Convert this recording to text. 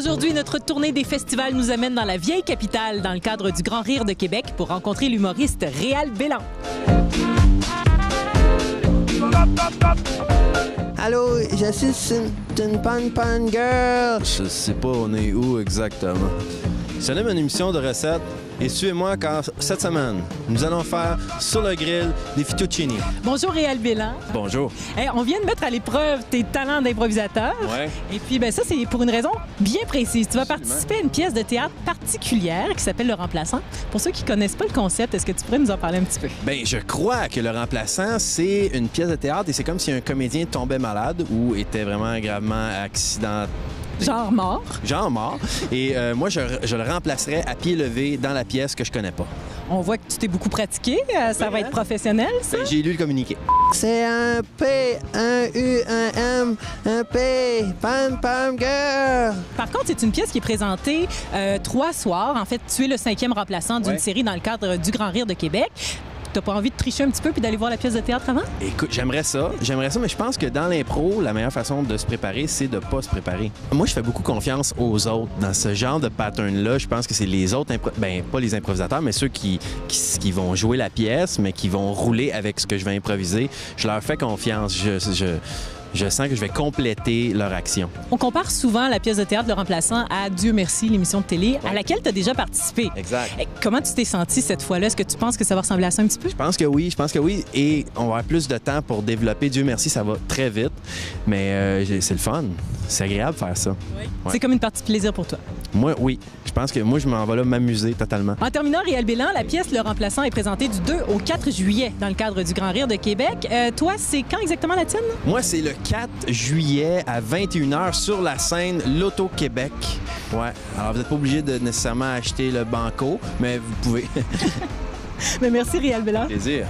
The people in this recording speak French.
Aujourd'hui, notre tournée des festivals nous amène dans la vieille capitale dans le cadre du Grand Rire de Québec pour rencontrer l'humoriste Réal Bélan. Allô, je suis une pan girl. Je sais pas on est où exactement. C'est une émission de recettes et suivez-moi car cette semaine, nous allons faire sur le grill des fettuccini. Bonjour Réal Bélan. Bonjour. Hey, on vient de mettre à l'épreuve tes talents d'improvisateur. Ouais. Et puis, ça, c'est pour une raison bien précise. Tu vas participer à une pièce de théâtre particulière qui s'appelle Le Remplaçant. Pour ceux qui connaissent pas le concept, est-ce que tu pourrais nous en parler un petit peu? Bien, je crois que Le Remplaçant, c'est une pièce de théâtre et c'est comme si un comédien tombait malade ou était vraiment gravement accidenté. Genre mort. Genre mort. Et moi, je le remplacerais à pied levé dans la pièce que je connais pas. On voit que tu t'es beaucoup pratiqué. Ça va être professionnel, ça? Ben, j'ai lu le communiqué. C'est un P, un U, un M, un P, pan girl. Par contre, c'est une pièce qui est présentée 3 soirs. En fait, tu es le 5e remplaçant d'une série dans le cadre du Grand Rire de Québec. T'as pas envie de tricher un petit peu puis d'aller voir la pièce de théâtre avant? Écoute, j'aimerais ça, mais je pense que dans l'impro, la meilleure façon de se préparer, c'est de pas se préparer. Moi, je fais beaucoup confiance aux autres. Dans ce genre de pattern-là, je pense que c'est les autres, pas les improvisateurs, mais ceux qui vont jouer la pièce, mais qui vont rouler avec ce que je vais improviser. Je leur fais confiance. Je sens que je vais compléter leur action. On compare souvent la pièce de théâtre Le Remplaçant à Dieu merci, l'émission de télé à laquelle tu as déjà participé. Exact. Comment tu t'es senti cette fois-là? Est-ce que tu penses que ça va ressembler à ça un petit peu? Je pense que oui. Et on va avoir plus de temps pour développer. Dieu merci, ça va très vite. Mais c'est le fun. C'est agréable de faire ça. Oui. Ouais. C'est comme une partie de plaisir pour toi. Moi, oui. Je pense que moi, je m'en vais là m'amuser totalement. En terminant, Réal Bélan, la pièce Le Remplaçant est présentée du 2 au 4 juillet dans le cadre du Grand Rire de Québec. Toi, c'est quand exactement la tienne? Moi, c'est le 4 juillet à 21h sur la scène L'Auto-Québec. Ouais. Alors, vous n'êtes pas obligé de nécessairement acheter le banco, mais vous pouvez. Merci, Réal Bélan. Plaisir.